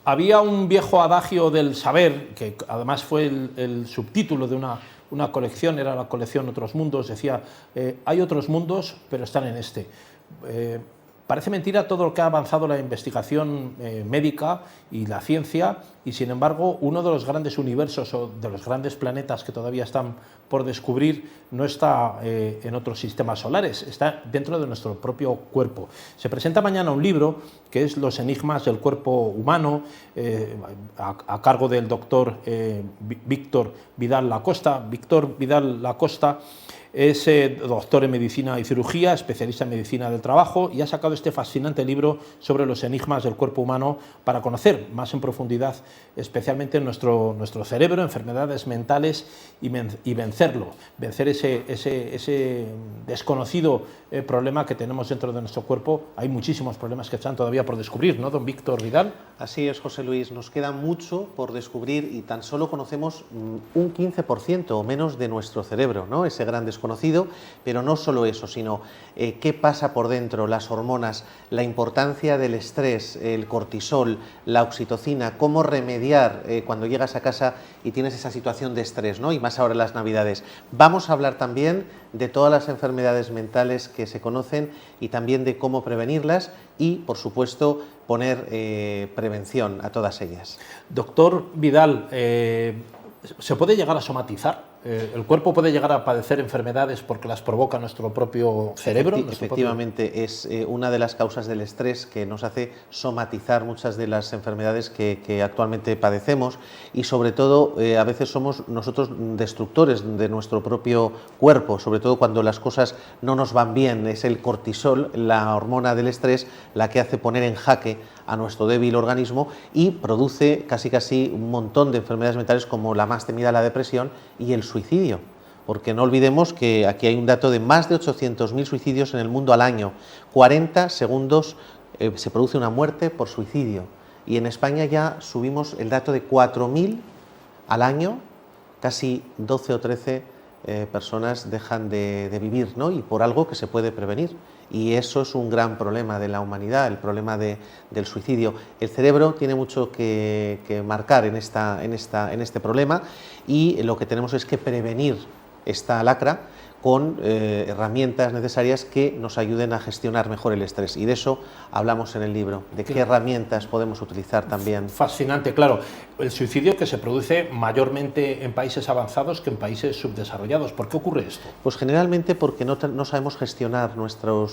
Había un viejo adagio del saber, que además fue el subtítulo de una colección, era la colección Otros Mundos, decía, hay otros mundos, pero están en este. Parece mentira todo lo que ha avanzado la investigación médica y la ciencia, y sin embargo uno de los grandes universos o de los grandes planetas que todavía están por descubrir no está en otros sistemas solares, está dentro de nuestro propio cuerpo. Se presenta mañana un libro que es Los enigmas del cuerpo humano, a cargo del doctor Víctor Vidal Lacosta. Víctor Vidal Lacosta es doctor en medicina y cirugía, especialista en medicina del trabajo, y ha sacado este fascinante libro sobre los enigmas del cuerpo humano para conocer más en profundidad, especialmente nuestro cerebro, enfermedades mentales y vencerlo, vencer ese desconocido problema que tenemos dentro de nuestro cuerpo. Hay muchísimos problemas que están todavía por descubrir, ¿no, don Víctor Vidal? Así es, José Luis, nos queda mucho por descubrir y tan solo conocemos un 15% o menos de nuestro cerebro, ¿no? Ese gran desconocido, pero no solo eso, sino qué pasa por dentro, las hormonas, la importancia del estrés, el cortisol, la oxitocina, cómo remediar cuando llegas a casa y tienes esa situación de estrés, ¿no? Y más ahora en las Navidades. Vamos a hablar también de todas las enfermedades mentales que se conocen y también de cómo prevenirlas y, por supuesto, poner prevención a todas ellas. Doctor Vidal, ¿se puede llegar a somatizar? ¿El cuerpo puede llegar a padecer enfermedades porque las provoca nuestro propio cerebro? Efectivamente, es una de las causas del estrés que nos hace somatizar muchas de las enfermedades que actualmente padecemos y sobre todo a veces somos nosotros destructores de nuestro propio cuerpo, sobre todo cuando las cosas no nos van bien. Es el cortisol, la hormona del estrés, la que hace poner en jaque a nuestro débil organismo y produce casi un montón de enfermedades mentales como la más temida, la depresión y el suicidio, porque no olvidemos que aquí hay un dato de más de 800.000 suicidios en el mundo al año, 40 segundos se produce una muerte por suicidio y en España ya subimos el dato de 4.000 al año, casi 12 o 13 personas dejan de vivir, ¿no? Y por algo que se puede prevenir. Y eso es un gran problema de la humanidad, el problema del suicidio. El cerebro tiene mucho que marcar en este problema y lo que tenemos es que prevenir esta lacra con herramientas necesarias que nos ayuden a gestionar mejor el estrés. Y de eso hablamos en el libro, de qué herramientas podemos utilizar también. Fascinante, claro. El suicidio que se produce mayormente en países avanzados que en países subdesarrollados. ¿Por qué ocurre esto? Pues generalmente porque no sabemos gestionar nuestro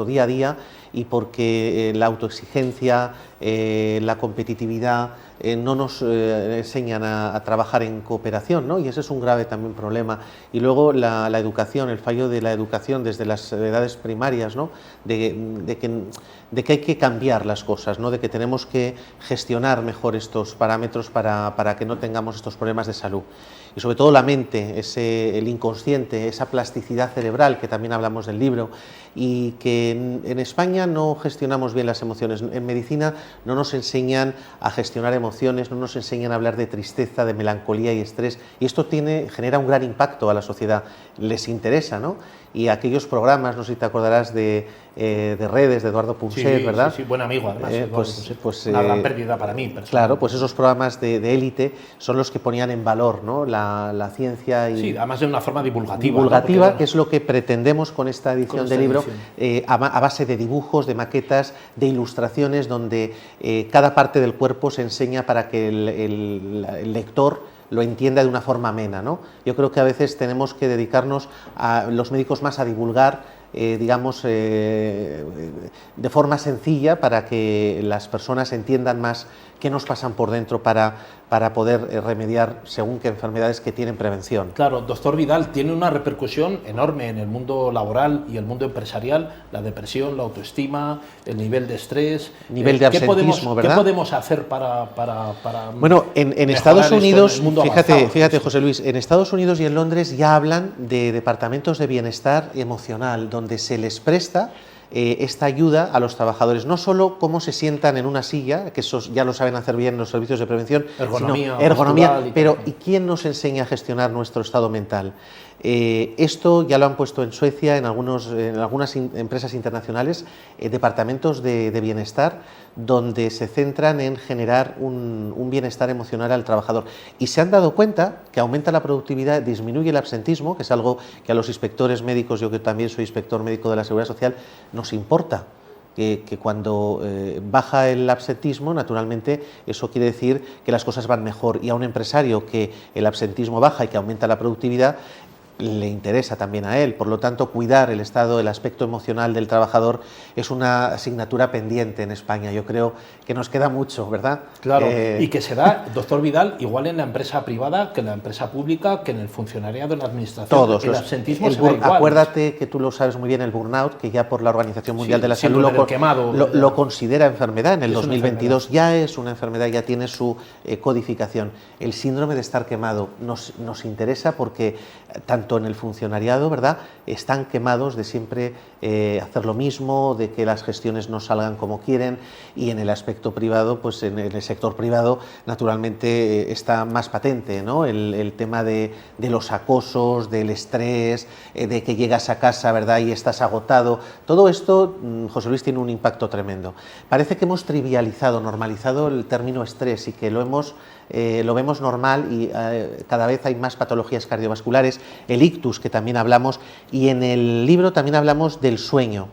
día a día y porque la autoexigencia, la competitividad no nos enseñan a trabajar en cooperación, ¿no? Y ese es un grave también problema. Y luego la educación, el fallo de la educación desde las edades primarias, ¿no? de que hay que cambiar las cosas, ¿no? De que tenemos que gestionar mejor estos parámetros para que no tengamos estos problemas de salud. Y sobre todo la mente, el inconsciente, esa plasticidad cerebral que también hablamos del libro y que en España no gestionamos bien las emociones. En medicina no nos enseñan a gestionar emociones, no nos enseñan a hablar de tristeza, de melancolía y estrés y esto genera un gran impacto a la sociedad. Les interesa, ¿no? Y aquellos programas, no sé si te acordarás de Redes, de Eduardo Punset, sí, ¿verdad? Sí, buen amigo, además. Una gran pérdida para mí. Claro, pues esos programas de élite son los que ponían en valor, ¿no? la ciencia. Y sí, además de una forma divulgativa. Divulgativa, ¿no? Que es lo que pretendemos con esta edición del libro, a base de dibujos, de maquetas, de ilustraciones, donde cada parte del cuerpo se enseña para que el lector lo entienda de una forma amena, ¿no? Yo creo que a veces tenemos que dedicarnos a los médicos más a divulgar, de forma sencilla para que las personas entiendan más qué nos pasan por dentro para poder remediar según qué enfermedades que tienen prevención. Claro, doctor Vidal, tiene una repercusión enorme en el mundo laboral y el mundo empresarial, la depresión, la autoestima, el nivel de estrés, nivel de absentismo, ¿verdad? ¿Qué podemos hacer para bueno, en Estados Unidos, fíjate José Luis, en Estados Unidos y en Londres ya hablan de departamentos de bienestar emocional, donde se les presta esta ayuda a los trabajadores, no solo cómo se sientan en una silla, que eso ya lo saben hacer bien los servicios de prevención, ergonomía, pero ¿y quién nos enseña a gestionar nuestro estado mental? Esto ya lo han puesto en Suecia, en algunas empresas internacionales, departamentos de bienestar, donde se centran en generar un bienestar emocional al trabajador. Y se han dado cuenta que aumenta la productividad, disminuye el absentismo, que es algo que a los inspectores médicos, yo que también soy inspector médico de la Seguridad Social, nos importa. Que cuando baja el absentismo, naturalmente, eso quiere decir que las cosas van mejor, y a un empresario que el absentismo baja y que aumenta la productividad, le interesa también a él. Por lo tanto, cuidar el estado, el aspecto emocional del trabajador es una asignatura pendiente en España. Yo creo que nos queda mucho, ¿verdad? Claro, y que se da, doctor Vidal, igual en la empresa privada que en la empresa pública, que en el funcionariado, en la administración. Todos. El absentismo se da igual. Acuérdate que tú lo sabes muy bien, el burnout, que ya por la Organización Mundial de la Salud lo considera enfermedad. En el 2022 ya es una enfermedad, ya tiene su codificación. El síndrome de estar quemado nos interesa porque tanto en el funcionariado, ¿verdad?, están quemados de siempre hacer lo mismo, de que las gestiones no salgan como quieren, y en el aspecto privado, pues en el sector privado, naturalmente está más patente, ¿no?, el tema de los acosos, del estrés, de que llegas a casa, ¿verdad?, y estás agotado. Todo esto, José Luis, tiene un impacto tremendo. Parece que hemos trivializado, normalizado el término estrés, y que lo vemos normal, y cada vez hay más patologías cardiovasculares, el ictus, que también hablamos, y en el libro también hablamos del sueño,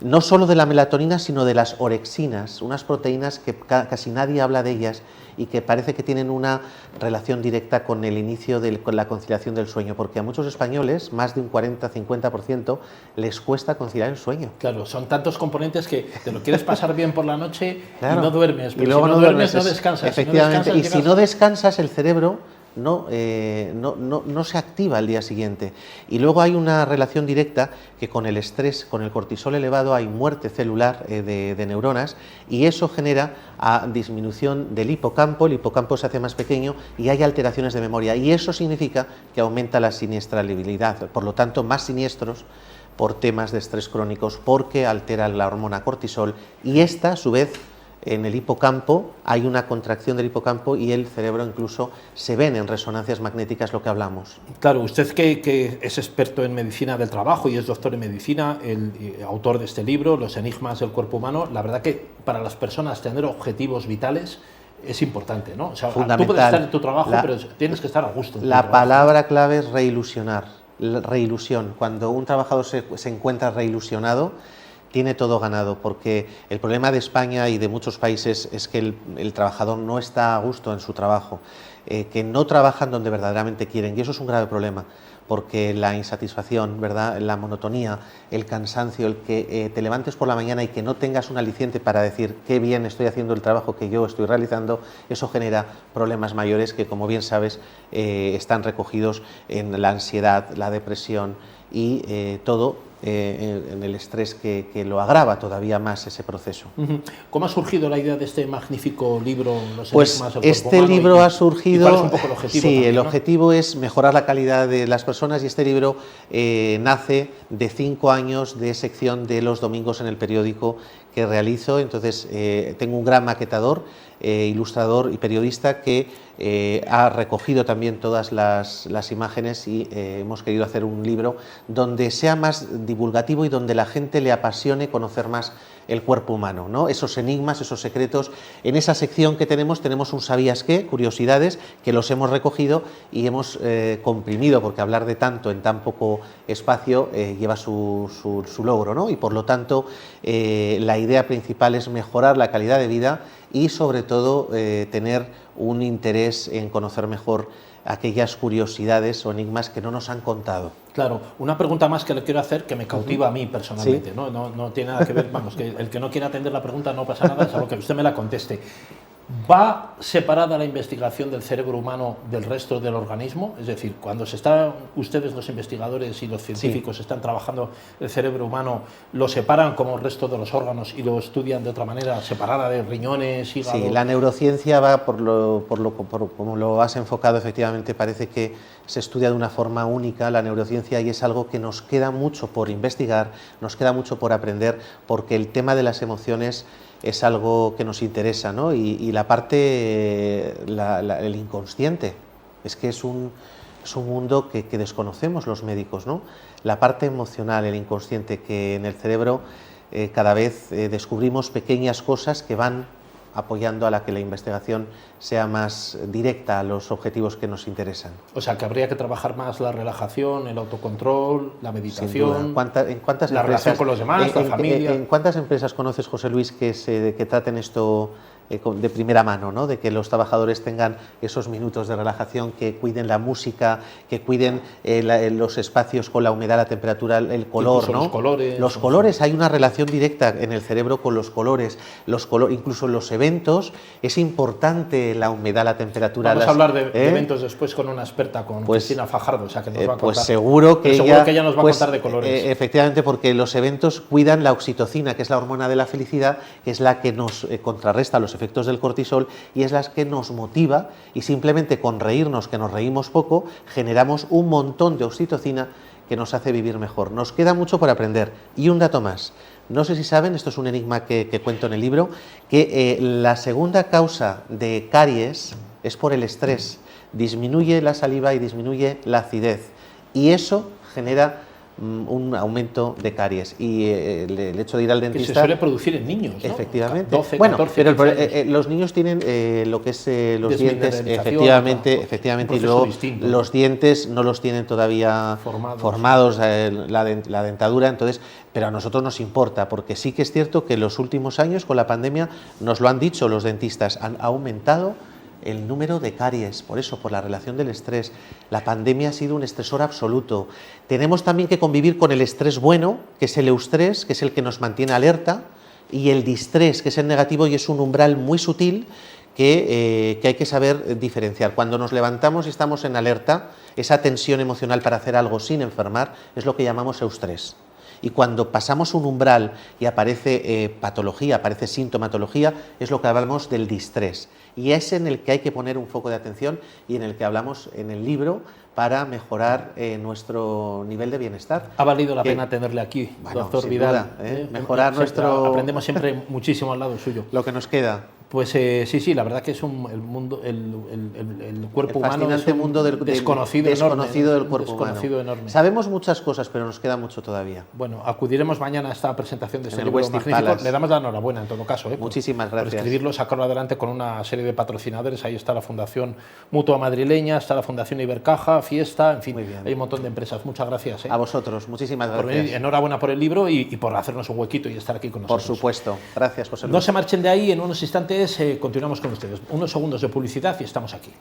no solo de la melatonina, sino de las orexinas, unas proteínas que casi nadie habla de ellas y que parece que tienen una relación directa con el inicio con la conciliación del sueño, porque a muchos españoles, más de un 40-50%, les cuesta conciliar el sueño. Claro, son tantos componentes que te lo quieres pasar bien por la noche, claro, y no duermes, pero y luego si no duermes no descansas. Efectivamente, y si no descansas, el cerebro no se activa al día siguiente. Y luego hay una relación directa que con el estrés, con el cortisol elevado, hay muerte celular de neuronas, y eso genera disminución del hipocampo. El hipocampo se hace más pequeño y hay alteraciones de memoria, y eso significa que aumenta la siniestralidad, por lo tanto más siniestros por temas de estrés crónicos, porque altera la hormona cortisol, y esta a su vez en el hipocampo hay una contracción del hipocampo, y el cerebro incluso se ven en resonancias magnéticas lo que hablamos. Claro, usted que es experto en medicina del trabajo y es doctor en medicina, el autor de este libro, Los enigmas del cuerpo humano, la verdad que para las personas tener objetivos vitales es importante, ¿no? O sea, fundamental. Tú puedes estar en tu trabajo, pero tienes que estar a gusto. La palabra clave es reilusionar, reilusión. Cuando un trabajador se encuentra reilusionado, tiene todo ganado, porque el problema de España y de muchos países es que el trabajador no está a gusto en su trabajo, que no trabajan donde verdaderamente quieren, y eso es un grave problema, porque la insatisfacción, ¿verdad?, la monotonía, el cansancio, el que te levantes por la mañana y que no tengas un aliciente para decir qué bien estoy haciendo el trabajo que yo estoy realizando, eso genera problemas mayores que, como bien sabes, están recogidos en la ansiedad, la depresión y todo en el estrés que lo agrava todavía más ese proceso. ¿Cómo ha surgido la idea de este magnífico libro, Los Pues enigmas del cuerpo este humano, libro ha surgido... ¿y cuál es un poco el objetivo? Sí, también, el ¿no? objetivo es mejorar la calidad de las personas, y este libro nace de 5 años de sección de los domingos en el periódico que realizo. Entonces tengo un gran maquetador, ilustrador y periodista que ha recogido también todas las imágenes, y hemos querido hacer un libro donde sea más divulgativo y donde la gente le apasione conocer más el cuerpo humano, ¿no? Esos enigmas, esos secretos. En esa sección que tenemos un ¿sabías qué?, curiosidades, que los hemos recogido y hemos comprimido, porque hablar de tanto en tan poco espacio lleva su logro, ¿no? Y por lo tanto la idea principal es mejorar la calidad de vida y sobre todo tener un interés en conocer mejor aquellas curiosidades o enigmas que no nos han contado. Claro, una pregunta más que le quiero hacer, que me cautiva a mí personalmente, ¿sí? No tiene nada que ver, vamos, que el que no quiera atender la pregunta no pasa nada, salvo que usted me la conteste. ¿Va separada la investigación del cerebro humano del resto del organismo? Es decir, cuando ustedes, los investigadores y los científicos, están trabajando el cerebro humano, ¿lo separan como el resto de los órganos y lo estudian de otra manera, separada de riñones, hígado? Sí, la neurociencia va por como lo has enfocado, efectivamente, parece que se estudia de una forma única la neurociencia, y es algo que nos queda mucho por investigar, nos queda mucho por aprender, porque el tema de las emociones es algo que nos interesa, ¿no? Y la parte, el inconsciente, es que es es un mundo que desconocemos los médicos, ¿no? La parte emocional, el inconsciente, que en el cerebro cada vez descubrimos pequeñas cosas que van apoyando a la que la investigación sea más directa a los objetivos que nos interesan. O sea, que habría que trabajar más la relajación, el autocontrol, la meditación, ¿En cuántas la empresas, relación con los demás, la familia? ¿En cuántas empresas conoces, José Luis, que traten esto de primera mano, ¿no? De que los trabajadores tengan esos minutos de relajación, que cuiden la música, que cuiden los espacios con la humedad, la temperatura, el color, ¿no? Los colores. Hay una relación directa en el cerebro con los colores. Incluso en los eventos es importante la humedad, la temperatura. Vamos a hablar de eventos después con una experta, con Cristina Fajardo, o sea, que nos va a contar. Pues seguro que ella nos va a contar de colores. Efectivamente, porque los eventos cuidan la oxitocina, que es la hormona de la felicidad, que es la que nos contrarresta los efectos del cortisol y es la que nos motiva, y simplemente con reírnos, que nos reímos poco, generamos un montón de oxitocina que nos hace vivir mejor. Nos queda mucho por aprender. Y un dato más. No sé si saben, esto es un enigma que cuento en el libro, que la segunda causa de caries es por el estrés. Disminuye la saliva y disminuye la acidez. Y eso genera un aumento de caries, y el hecho de ir al dentista... Que se suele producir en niños, ¿no? Efectivamente. 12, 14, pero los niños tienen lo que es los dientes, efectivamente, y luego los dientes no los tienen todavía formados la dentadura, entonces, pero a nosotros nos importa, porque sí que es cierto que en los últimos años, con la pandemia, nos lo han dicho los dentistas, han aumentado el número de caries, por eso, por la relación del estrés. La pandemia ha sido un estresor absoluto. Tenemos también que convivir con el estrés bueno, que es el eustrés, que es el que nos mantiene alerta, y el distrés, que es el negativo, y es un umbral muy sutil que hay que saber diferenciar. Cuando nos levantamos y estamos en alerta, esa tensión emocional para hacer algo sin enfermar es lo que llamamos eustrés. Y cuando pasamos un umbral y aparece patología, aparece sintomatología, es lo que hablamos del distrés. Y es en el que hay que poner un foco de atención y en el que hablamos en el libro para mejorar nuestro nivel de bienestar. Ha valido la pena tenerle aquí, doctor Vidal. Mejorar nuestro... Aprendemos siempre muchísimo al lado suyo. Lo que nos queda. Pues sí, la verdad que es el mundo, el cuerpo humano es un mundo desconocido del cuerpo humano. Enorme. Sabemos muchas cosas, pero nos queda mucho todavía. Bueno, acudiremos mañana a esta presentación de este libro magnífico. Le damos la enhorabuena en todo caso. Muchísimas gracias. Por escribirlo, sacarlo adelante con una serie de patrocinadores. Ahí está la Fundación Mutua Madrileña, está la Fundación Ibercaja, Fiesta, en fin, hay un montón de empresas. Muchas gracias. A vosotros, muchísimas gracias. Enhorabuena por el libro y por hacernos un huequito y estar aquí con nosotros. Por supuesto. Gracias, José Luis. No se marchen de ahí, en unos instantes continuamos con ustedes. Unos segundos de publicidad y estamos aquí.